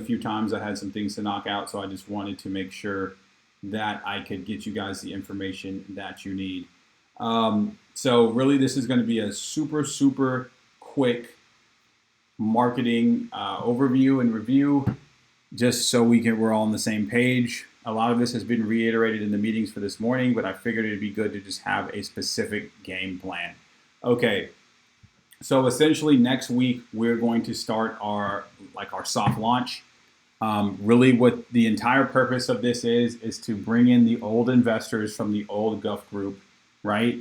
a few times. I had some things to knock out, so I just wanted to make sure that I could get you guys the information that you need. So really, this is going to be a super, super quick marketing overview and review, just so we're all on the same page. A lot of this has been reiterated in the meetings for this morning, but I figured it'd be good to just have a specific game plan. Okay, so essentially next week we're going to start our soft launch. Really, what the entire purpose of this is to bring in the old investors from the old Guff Group, right?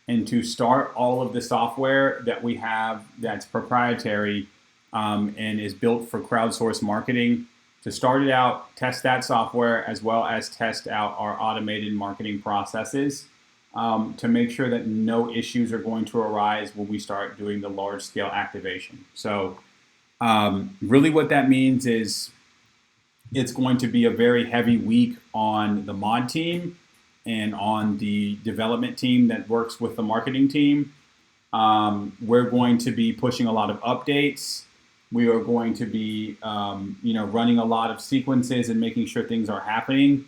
And to start all of the software that we have that's proprietary and is built for crowdsourced marketing, to start it out, test that software, as well as test out our automated marketing processes to make sure that no issues are going to arise when we start doing the large scale activation. So really what that means is it's going to be a very heavy week on the mod team and on the development team that works with the marketing team. We're going to be pushing a lot of updates. We are going to be, running a lot of sequences and making sure things are happening.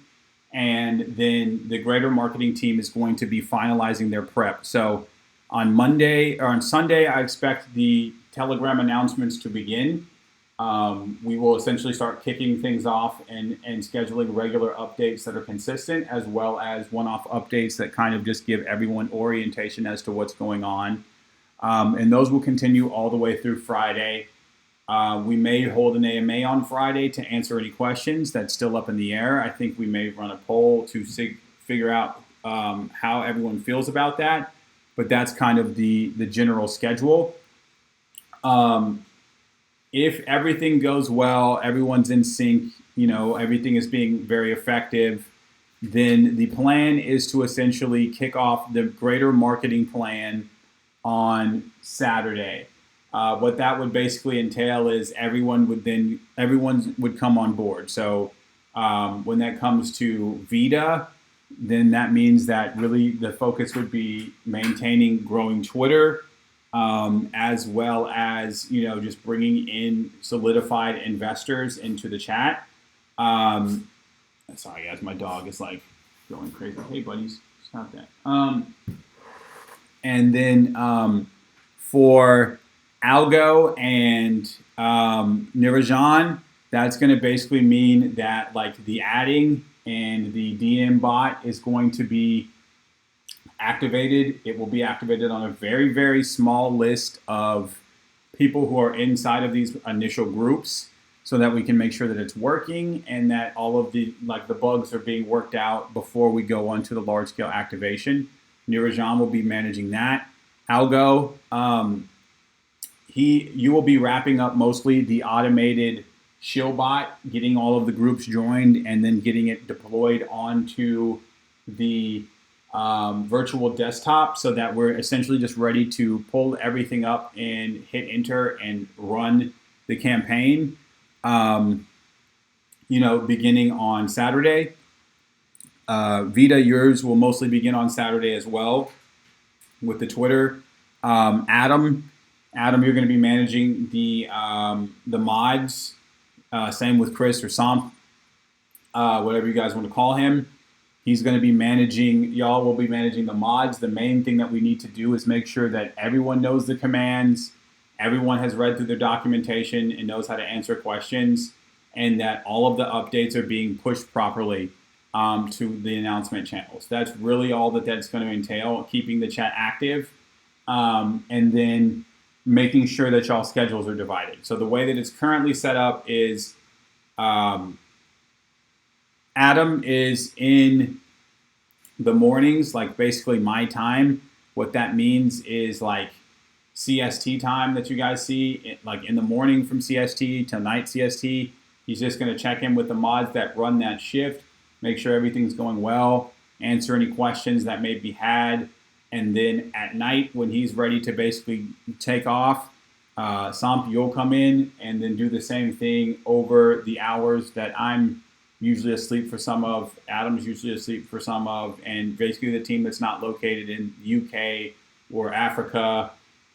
And then the greater marketing team is going to be finalizing their prep. So on Monday or on Sunday, I expect the Telegram announcements to begin. We will essentially start kicking things off and scheduling regular updates that are consistent, as well as one-off updates that kind of just give everyone orientation as to what's going on. And those will continue all the way through Friday. We may hold an AMA on Friday to answer any questions. That's still up in the air. I think we may run a poll to figure out how everyone feels about that. But that's kind of the general schedule. If everything goes well, everyone's in sync, everything is being very effective, then the plan is to essentially kick off the greater marketing plan on Saturday. What that would basically entail is everyone would come on board. So when that comes to Vita, then that means that really the focus would be maintaining growing Twitter, as well as just bringing in solidified investors into the chat. Sorry guys, my dog is like going crazy. Hey buddies, stop that. And then for Algo and Nirajan, that's going to basically mean that like the adding and the DM bot is going to be activated. It will be activated on a very, very small list of people who are inside of these initial groups, so that we can make sure that it's working and that all of the bugs are being worked out before we go on to the large scale activation. Nirajan will be managing that. Algo, you will be wrapping up mostly the automated shill bot, getting all of the groups joined and then getting it deployed onto the virtual desktop, so that we're essentially just ready to pull everything up and hit enter and run the campaign, beginning on Saturday. Vita, yours will mostly begin on Saturday as well with the Twitter. Adam, you're going to be managing the mods. Same with Chris or Samp, whatever you guys want to call him. He's going to be y'all will be managing the mods. The main thing that we need to do is make sure that everyone knows the commands, everyone has read through their documentation and knows how to answer questions, and that all of the updates are being pushed properly to the announcement channels. That's really all that's going to entail, keeping the chat active, and then making sure that y'all schedules are divided. So the way that it's currently set up is Adam is in the mornings, like basically my time. What that means is like CST time that you guys see, like in the morning from CST to night CST. He's just going to check in with the mods that run that shift, make sure everything's going well, answer any questions that may be had. And then at night, when he's ready to basically take off, Samp, you'll come in and then do the same thing over the hours that I'm usually asleep for some of, Adam's usually asleep for some of, and basically the team that's not located in UK or Africa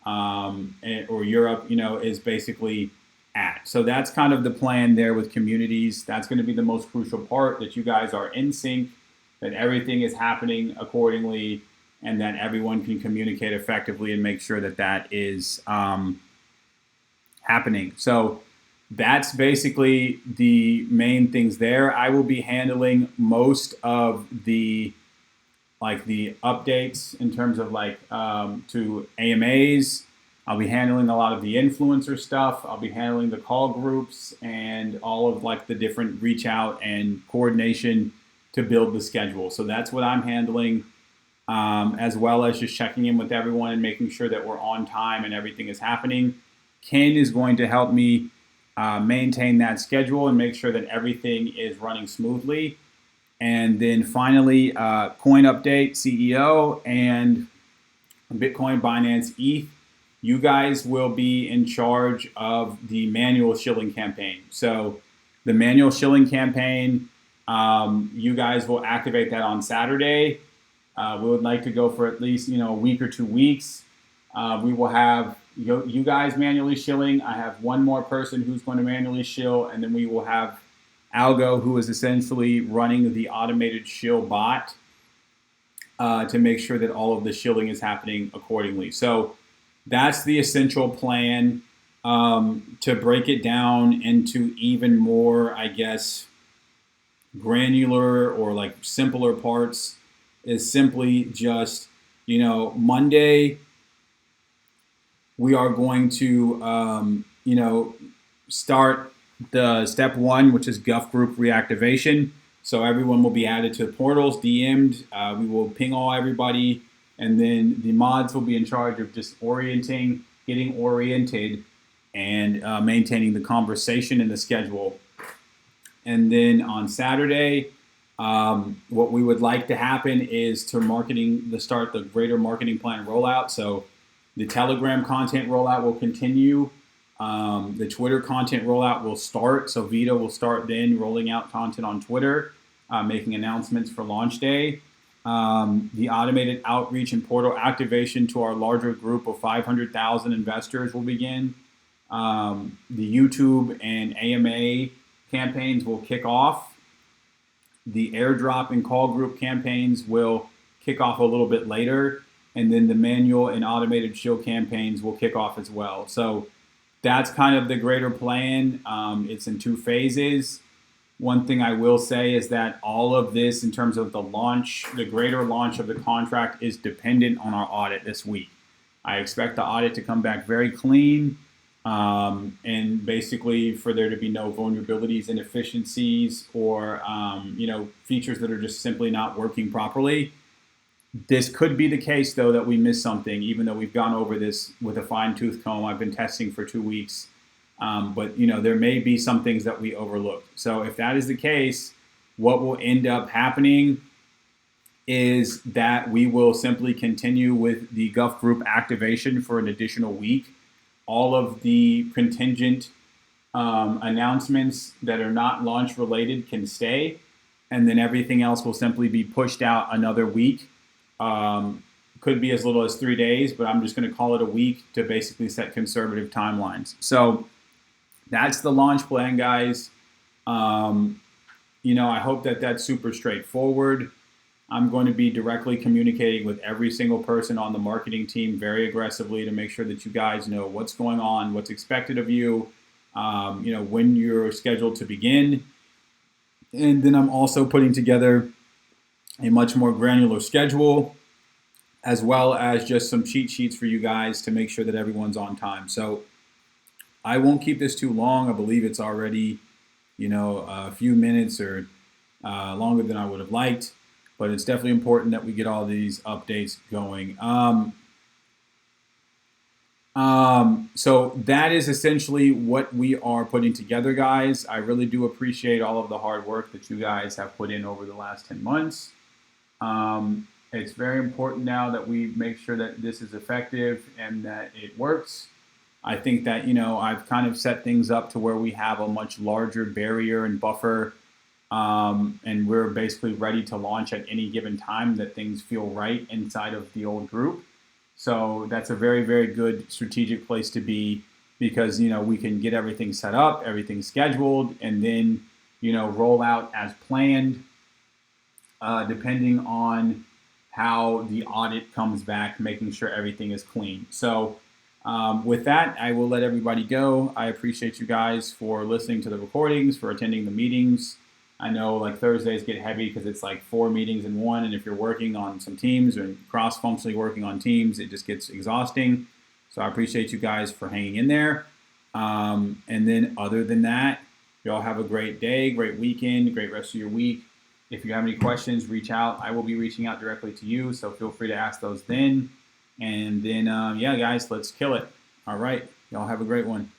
or Europe, is basically at. So that's kind of the plan there with communities. That's going to be the most crucial part, that you guys are in sync, that everything is happening accordingly, and that everyone can communicate effectively and make sure that that is happening. So that's basically the main things there. I will be handling most of the updates in terms of to AMAs. I'll be handling a lot of the influencer stuff. I'll be handling the call groups and all of the different reach out and coordination to build the schedule. So that's what I'm handling, as well as just checking in with everyone and making sure that we're on time and everything is happening. Ken is going to help me maintain that schedule and make sure that everything is running smoothly. And then finally, Coin Update CEO and Bitcoin, Binance, ETH. You guys will be in charge of the manual shilling campaign. So the manual shilling campaign, you guys will activate that on Saturday. We would like to go for at least a week or 2 weeks. We will have you guys manually shilling. I have one more person who's going to manually shill, and then we will have Algo, who is essentially running the automated shill bot to make sure that all of the shilling is happening accordingly. So that's the essential plan. To break it down into even more, I guess, granular or simpler parts is simply just, Monday we are going to, start the step 1, which is Guff Group reactivation. So everyone will be added to the portals, DM'd. We will ping all everybody, and then the mods will be in charge of just getting oriented, and maintaining the conversation and the schedule. And then on Saturday, what we would like to happen is to start the greater marketing plan rollout. So the Telegram content rollout will continue. The Twitter content rollout will start. So Vito will start then rolling out content on Twitter, making announcements for launch day. The automated outreach and portal activation to our larger group of 500,000 investors will begin. The YouTube and AMA campaigns will kick off. The airdrop and call group campaigns will kick off a little bit later. And then the manual and automated shill campaigns will kick off as well. So that's kind of the greater plan. It's in 2 phases. One thing I will say is that all of this, in terms of the greater launch of the contract, is dependent on our audit this week. I expect the audit to come back very clean, and basically for there to be no vulnerabilities, inefficiencies, or features that are just simply not working properly. This could be the case, though, that we missed something, even though we've gone over this with a fine-tooth comb. I've been testing for 2 weeks. But there may be some things that we overlooked. So if that is the case, what will end up happening is that we will simply continue with the Guff Group activation for an additional week. All of the contingent announcements that are not launch related can stay, and then everything else will simply be pushed out another week. Could be as little as 3 days, but I'm just going to call it a week to basically set conservative timelines. So that's the launch plan, guys. I hope that that's super straightforward. I'm going to be directly communicating with every single person on the marketing team very aggressively to make sure that you guys know what's going on, what's expected of you, when you're scheduled to begin. And then I'm also putting together a much more granular schedule, as well as just some cheat sheets for you guys to make sure that everyone's on time. So I won't keep this too long. I believe it's already, a few minutes or longer than I would have liked, but it's definitely important that we get all these updates going. So that is essentially what we are putting together, guys. I really do appreciate all of the hard work that you guys have put in over the last 10 months. It's very important now that we make sure that this is effective and that it works. I think that, I've kind of set things up to where we have a much larger barrier and buffer, and we're basically ready to launch at any given time that things feel right inside of the old group. So that's a very, very good strategic place to be, because, we can get everything set up, everything scheduled, and then, roll out as planned, depending on how the audit comes back, making sure everything is clean. So with that, I will let everybody go. I appreciate you guys for listening to the recordings, for attending the meetings. I know like Thursdays get heavy because it's like 4 meetings in one, and if you're working on some teams or cross-functionally working on teams, it just gets exhausting. So I appreciate you guys for hanging in there. And then other than that, y'all have a great day, great weekend, great rest of your week. If you have any questions, reach out. I will be reaching out directly to you, so feel free to ask those then. And then, yeah, guys, let's kill it. All right. Y'all have a great one.